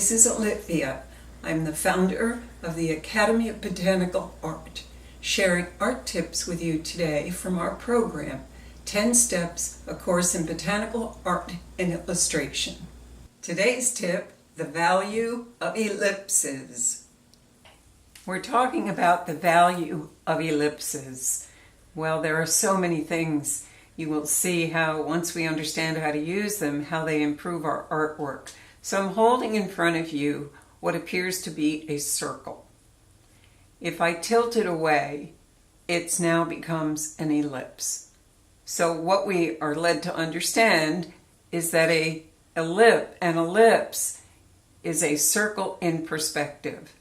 This is Olivia. I'm the founder of the Academy of Botanical Art, sharing art tips with you today from our program, 10 Steps, a course in botanical art and illustration. Today's tip, the value of ellipses. We're talking about the value of ellipses. Well, there are so many things. You will see how, once we understand how to use them, how they improve our artwork. So I'm holding in front of you what appears to be a circle. If I tilt it away, it now becomes an ellipse. So what we are led to understand is that an ellipse is a circle in perspective.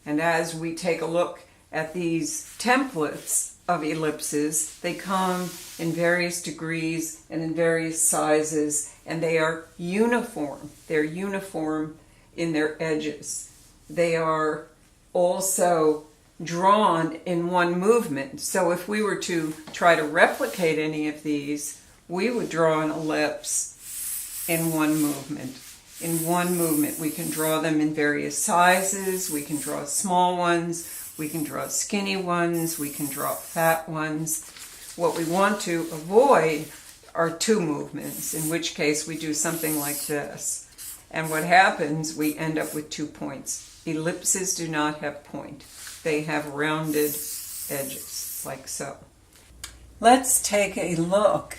And as we take a look at these templates of ellipses, they come in various degrees and in various sizes, and they are uniform. They're uniform in their edges. They are also drawn in one movement. So if we were to try to replicate any of these, we would draw an ellipse in one movement. In one movement, we can draw them in various sizes. We can draw small ones. We can draw skinny ones. We can draw fat ones. What we want to avoid are two movements, in which case we do something like this. And what happens, we end up with 2 points. Ellipses do not have point. They have rounded edges, like so. Let's take a look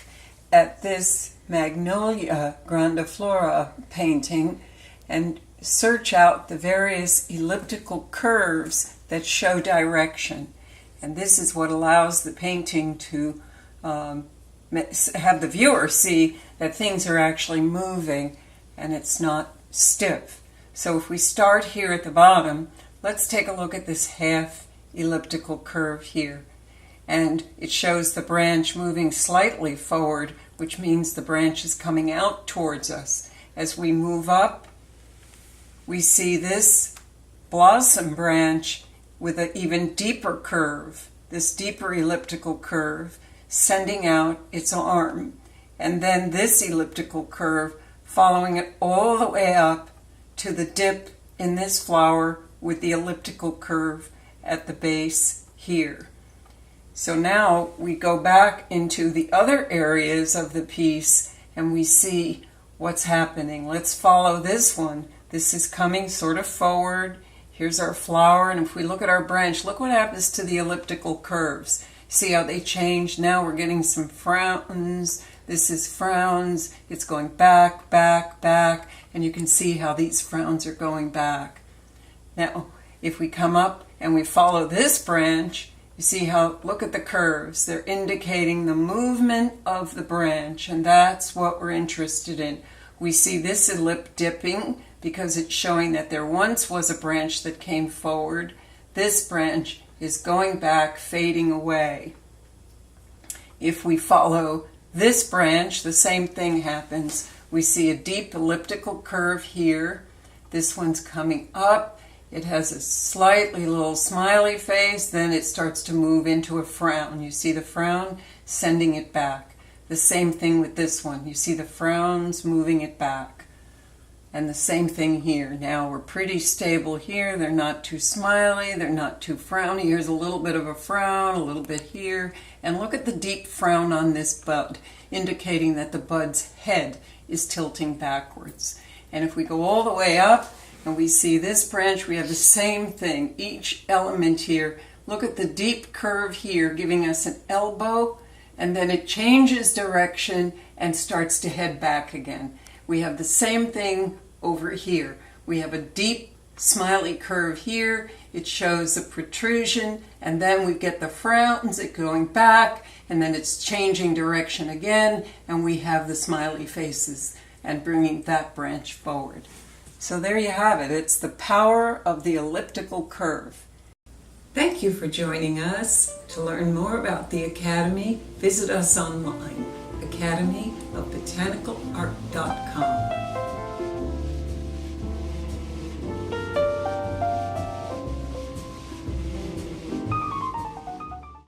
at this Magnolia grandiflora painting and search out the various elliptical curves that show direction. And this is what allows the painting to have the viewer see that things are actually moving and it's not stiff. So if we start here at the bottom, let's take a look at this half elliptical curve here. And it shows the branch moving slightly forward, which means the branch is coming out towards us. As we move up, we see this blossom branch with an even deeper curve, this deeper elliptical curve, sending out its arm. And then this elliptical curve following it all the way up to the dip in this flower with the elliptical curve at the base here. So now we go back into the other areas of the piece and we see what's happening. Let's follow this one. This is coming sort of forward. Here's our flower, and if we look at our branch, look what happens to the elliptical curves. See how they change? Now we're getting some frowns. This is frowns. It's going back, back, back, and you can see how these frowns are going back. Now, if we come up and we follow this branch, you see how, look at the curves. They're indicating the movement of the branch, and that's what we're interested in. We see this ellipse dipping because it's showing that there once was a branch that came forward. This branch is going back, fading away. If we follow this branch, the same thing happens. We see a deep elliptical curve here. This one's coming up. It has a slightly little smiley face, then it starts to move into a frown. You see the frown sending it back. The same thing with this one. You see the frowns moving it back. And the same thing here. Now we're pretty stable here. They're not too smiley, they're not too frowny. Here's a little bit of a frown, a little bit here. And look at the deep frown on this bud, indicating that the bud's head is tilting backwards. And if we go all the way up, and we see this branch, we have the same thing. Each element here, look at the deep curve here, giving us an elbow, and then it changes direction and starts to head back again. We have the same thing over here. We have a deep smiley curve here. It shows the protrusion, and then we get the frowns, it going back, and then it's changing direction again, and we have the smiley faces and bringing that branch forward. So there you have it. It's the power of the elliptical curve. Thank you for joining us. To learn more about the Academy, visit us online, academyofbotanicalart.com.